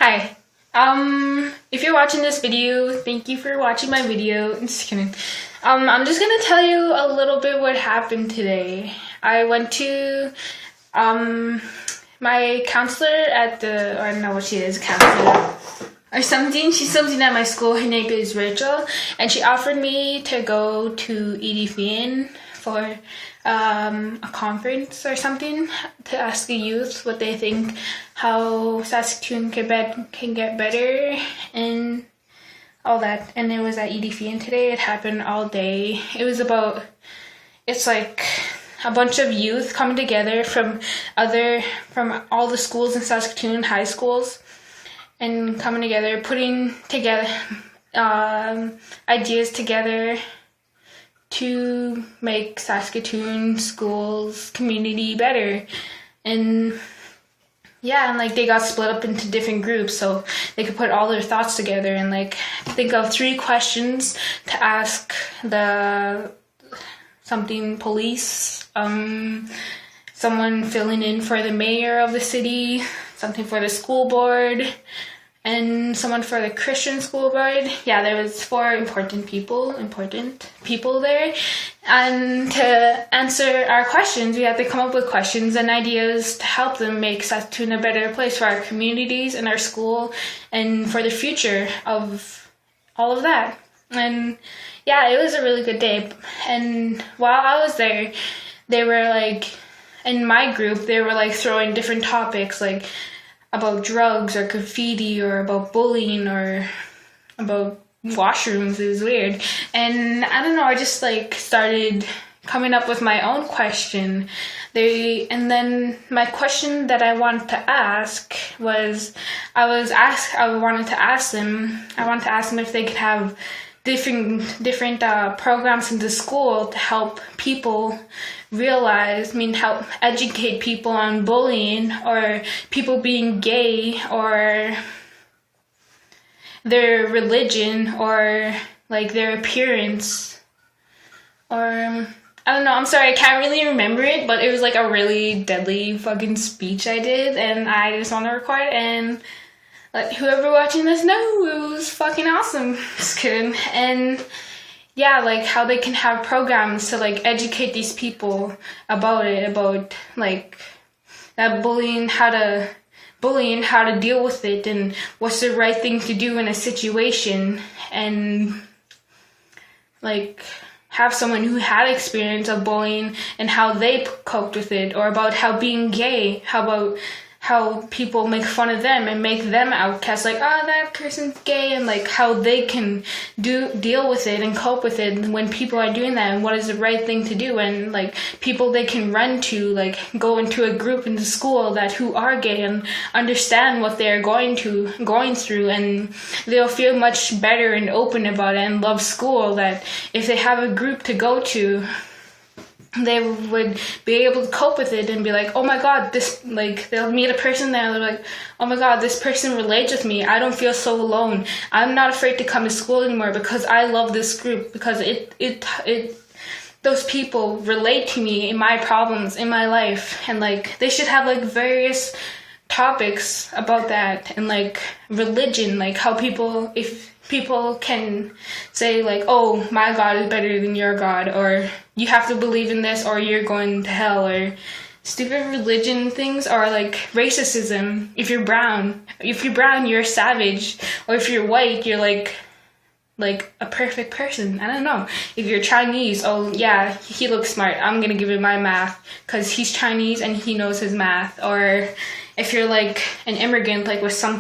Hi. If you're watching this video, thank you for watching my video. I'm just kidding. I'm just gonna tell you a little bit what happened today. I went to, my counselor or I don't know what she is, counselor or something. She's something at my school. Her name is Rachel, and she offered me to go to EDFN for a conference or something to ask the youth what they think, how Saskatoon can get better and all that. And it was at EDFN today. It happened all day. It's like a bunch of youth coming together from all the schools in Saskatoon, high schools, and coming together, putting together ideas together to make Saskatoon schools community better. And like they got split up into different groups so they could put all their thoughts together and like think of 3 questions to ask the police, someone filling in for the mayor of the city, something for the school board, and someone for the Christian school board. Yeah, there was 4 important people there. And to answer our questions, we had to come up with questions and ideas to help them make Saskatoon a better place for our communities and our school and for the future of all of that. And yeah, it was a really good day. And while I was there, they were like, in my group, they were like throwing different topics like about drugs or graffiti or about bullying or about washrooms. It was weird. And I don't know, I just like started coming up with my own question. And then my question that I wanted to ask was, I wanted to ask them if they could have different programs in the school to help people help educate people on bullying or people being gay or their religion or like their appearance or I don't know, I'm sorry, I can't really remember it, but it was like a really deadly fucking speech I did and I just want to record and let whoever watching this know it was fucking awesome. Just kidding. And yeah, like how they can have programs to like educate these people about like that bullying, how to deal with it and what's the right thing to do in a situation, and like have someone who had experience of bullying and how they coped with it, or about how being gay, how people make fun of them and make them outcasts, like, that person's gay, and like how they can deal with it and cope with it when people are doing that, and what is the right thing to do, and like people they can run to, like go into a group in the school who are gay and understand what they're going through, and they'll feel much better and open about it and love school, that if they have a group to go to, they would be able to cope with it and be like, oh my god, they'll meet a person there, they're like, oh my god, this person relates with me, I don't feel so alone, I'm not afraid to come to school anymore because I love this group, because those people relate to me in my problems in my life. And like they should have like various topics about that, and like religion, like how if people can say like, oh, my God is better than your God, or you have to believe in this or you're going to hell, or stupid religion things, or like racism. If you're brown, you're a savage, or if you're white, you're like a perfect person. I don't know. If you're Chinese, oh yeah, he looks smart, I'm gonna give him my math because he's Chinese and he knows his math. Or if you're like an immigrant, like with some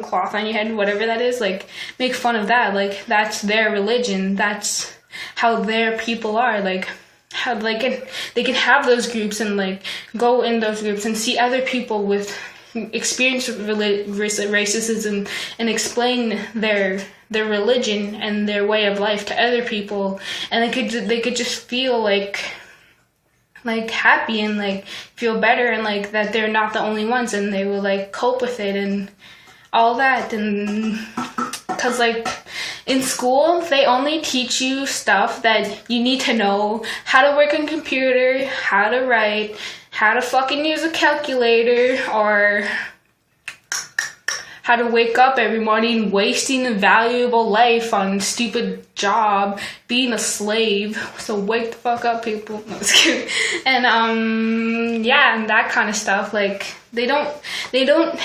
cloth on your head, whatever that is, like make fun of that. Like that's their religion. That's how their people are. Like how they can have those groups and like go in those groups and see other people with experience with racism and explain their religion and their way of life to other people, and they could just feel like happy and like feel better, and like that they're not the only ones, and they will like cope with it and all that. And because like in school they only teach you stuff that you need to know: how to work on a computer, how to write, how to fucking use a calculator, or how to wake up every morning, wasting a valuable life on stupid job, being a slave. So wake the fuck up, people. No, just kidding. And and that kind of stuff. Like, they don't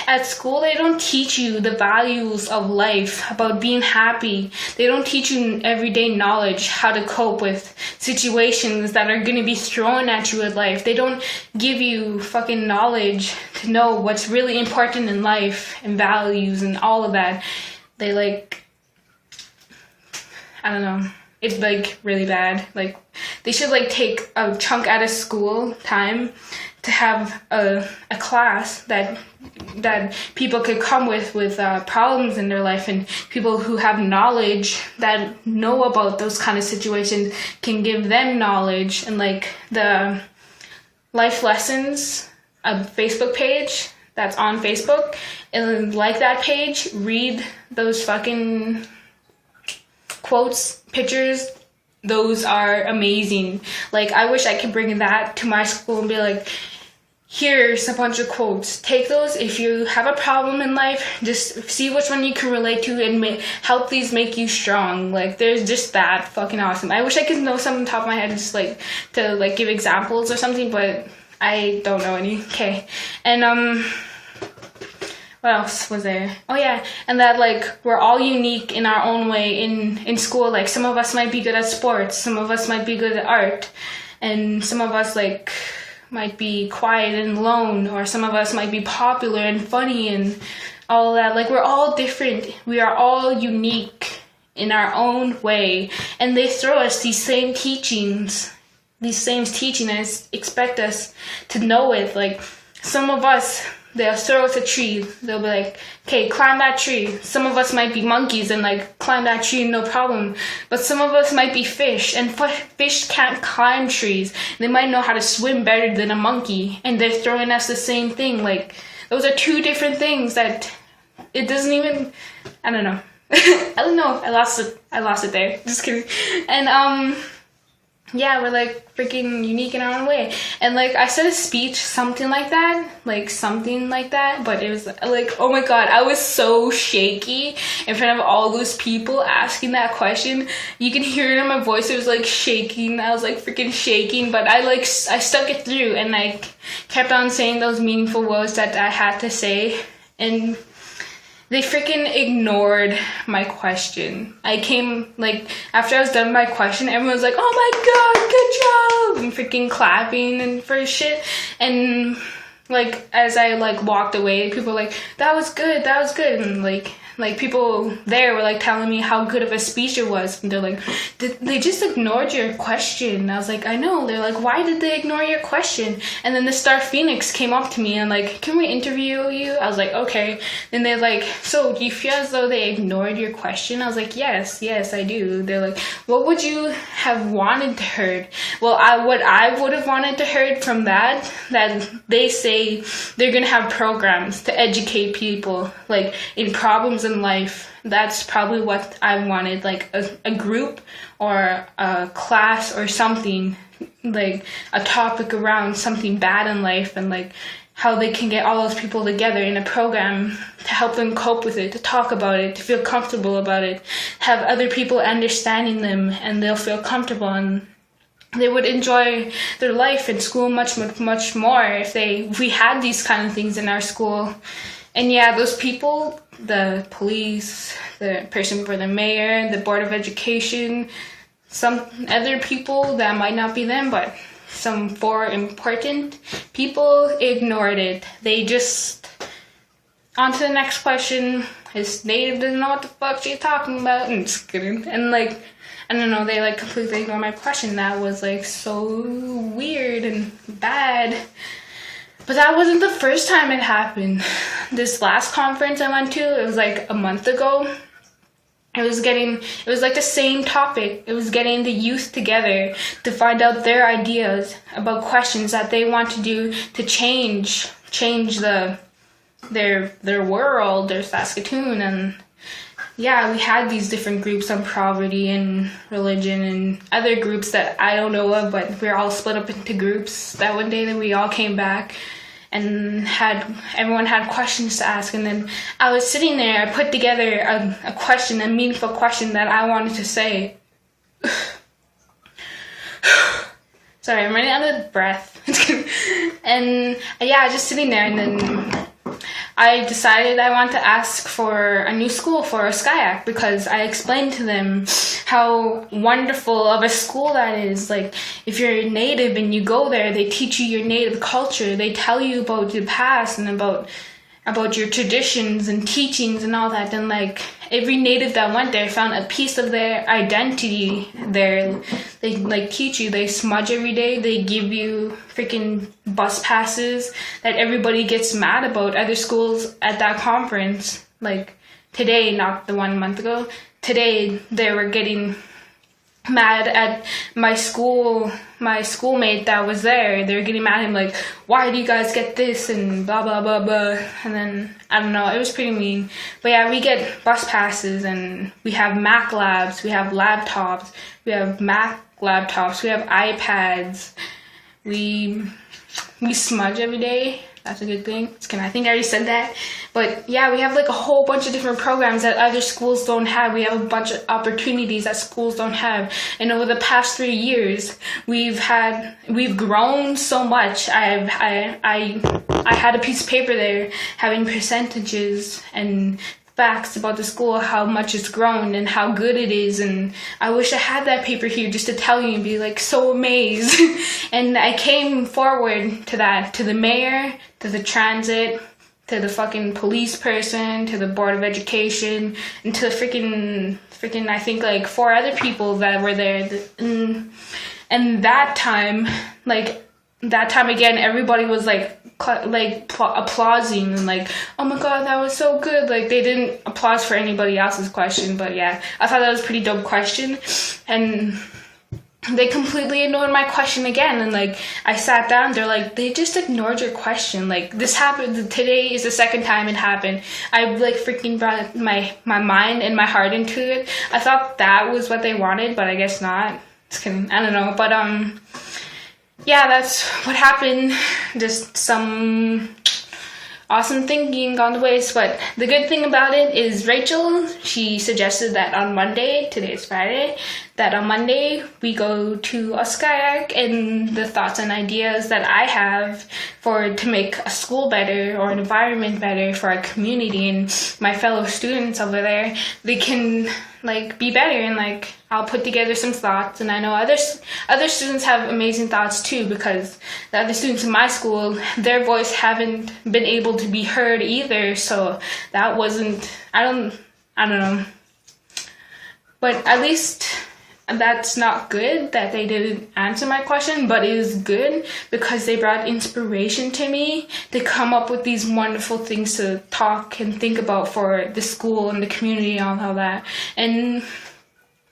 at school, they don't teach you the values of life, about being happy. They don't teach you everyday knowledge, how to cope with situations that are going to be thrown at you in life. They don't give you fucking knowledge to know what's really important in life and values and all of that. They like, I don't know. It's like really bad. Like, they should like take a chunk out of school time to have a class that people could come with problems in their life, and people who have knowledge that know about those kind of situations can give them knowledge. And like the life lessons, a Facebook page that's on Facebook, and like that page, read those fucking quotes, pictures. Those are amazing. Like, I wish I could bring that to my school and be like, here's a bunch of quotes. Take those. If you have a problem in life, just see which one you can relate to and help these make you strong. Like, there's just that fucking awesome. I wish I could know some on top of my head, just like to like give examples or something, but I don't know any. Okay. And what else was there? Oh yeah, and that like we're all unique in our own way in school. Like, some of us might be good at sports, some of us might be good at art, and some of us like might be quiet and alone, or some of us might be popular and funny and all that. Like, we're all different. We are all unique in our own way, and they throw us these same teachings and expect us to know it. Like, some of us, they'll throw us a tree. They'll be like, okay, climb that tree. Some of us might be monkeys and like climb that tree, no problem. But some of us might be fish, and fish can't climb trees. They might know how to swim better than a monkey, and they're throwing us the same thing. Like, those are two different things that it doesn't even, I don't know. I don't know. I lost it there. Just kidding. And yeah, we're like freaking unique in our own way. And like, I said a speech, something like that, but it was like, oh my god, I was so shaky in front of all those people asking that question. You can hear it in my voice. It was like shaking. I was like freaking shaking, but I stuck it through, and I kept on saying those meaningful words that I had to say. And they freaking ignored my question. I came, like, after I was done my question, everyone was like, oh my god, good job! And freaking clapping and for shit. And, like, as I, like, walked away, people were like, that was good. And, like people there were, like, telling me how good of a speech it was. And they're like, they just ignored your question. I was like, I know. They're like, why did they ignore your question? And then the Star Phoenix came up to me and like, can we interview you? I was like, okay. Then they're like, so do you feel as though they ignored your question? I was like, yes, I do. They're like, what would you have wanted to heard? Well, what I would have wanted to heard from that they say they're going to have programs to educate people, like, in problems in life. That's probably what I wanted, like a group or a class or something, like a topic around something bad in life, and like how they can get all those people together in a program to help them cope with it, to talk about it, to feel comfortable about it, have other people understanding them, and they'll feel comfortable, and they would enjoy their life in school much more if we had these kind of things in our school. And yeah, those people, the police, the person for the mayor, the board of education, some other people that might not be them, but some 4 important people ignored it. They just, on to the next question. His native doesn't know what the fuck she's talking about. I'm just kidding. And like, I don't know, they like completely ignored my question. That was like so weird and bad. But that wasn't the first time it happened. This last conference I went to, it was like a month ago. It was like the same topic. It was getting the youth together to find out their ideas about questions that they want to do to change their world, their Saskatoon. And yeah, we had these different groups on poverty and religion and other groups that I don't know of, but we're all split up into groups that one day that we all came back. and everyone had questions to ask. And then I was sitting there, I put together a question, a meaningful question that I wanted to say. Sorry, I'm running out of breath. And yeah, I was just sitting there, and then I decided I want to ask for a new school for a SCIAC, because I explained to them how wonderful of a school that is. Like, if you're native and you go there, they teach you your native culture. They tell you about your past and about your traditions and teachings and all that. And like, every native that went there found a piece of their identity there. They like teach you, they smudge every day, they give you freaking bus passes that everybody gets mad about. Other schools at that conference, like today, not the 1 month ago, today they were getting mad at my schoolmate that was there. They were getting mad at him, like, why do you guys get this, and blah blah blah blah. And then I don't know, it was pretty mean. But yeah, we get bus passes, and we have Mac labs, we have laptops, we have Mac laptops, we have iPads, we smudge every day. That's a good thing. I think I already said that. But yeah, we have like a whole bunch of different programs that other schools don't have. We have a bunch of opportunities that schools don't have. And over the past 3 years, we've grown so much. I had a piece of paper there having percentages and facts about the school, how much it's grown and how good it is. And I wish I had that paper here just to tell you and be like so amazed. And I came forward to that, to the mayor, to the transit, to the fucking police person, to the board of education, and to the freaking I think like 4 other people that were there. And that time again, everybody was like applauding and like, oh my god, that was so good. Like, they didn't applause for anybody else's question, but yeah, I thought that was a pretty dope question. And they completely ignored my question again. And like, I sat down, they're like, they just ignored your question. Like, this happened today is the second time it happened. I like freaking brought my mind and my heart into it. I thought that was what they wanted, but I guess not. Just kidding. I don't know. But yeah, that's what happened. Just some awesome thinking gone to waste. But the good thing about it is Rachel, she suggested that on Monday, today is Friday, that on Monday we go to a SCIAC, and the thoughts and ideas that I have to make a school better or an environment better for our community and my fellow students over there, they can like be better. And like, I'll put together some thoughts, and I know other students have amazing thoughts too, because the other students in my school, their voice haven't been able to be heard either. So that wasn't, I don't know, but at least that's not good that they didn't answer my question, but it is good because they brought inspiration to me to come up with these wonderful things to talk and think about for the school and the community and all that. And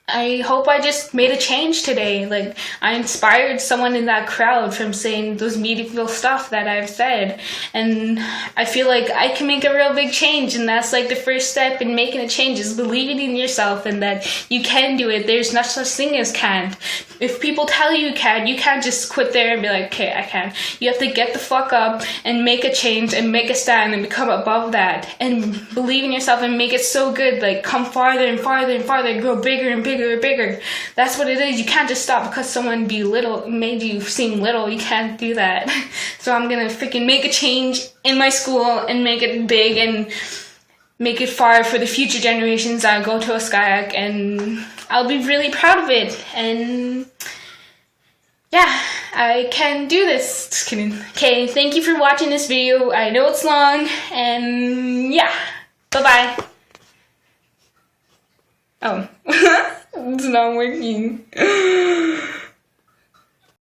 I hope I just made a change today. Like, I inspired someone in that crowd from saying those meaningful stuff that I've said. And I feel like I can make a real big change. And that's like the first step in making a change, is believing in yourself and that you can do it. There's no such thing as can't. If people tell you can, you can't just quit there and be like, okay, I can. You have to get the fuck up and make a change and make a stand and become above that. And believe in yourself and make it so good. Like, come farther and farther and farther, grow bigger and bigger. Bigger. That's what it is. You can't just stop because someone made you seem little. You can't do that. So I'm gonna freaking make a change in my school and make it big and make it far for the future generations. I'll go to a SCIAC and I'll be really proud of it. And yeah, I can do this. Just kidding. Okay, thank you for watching this video. I know it's long, and yeah, bye-bye. Oh. It's not working.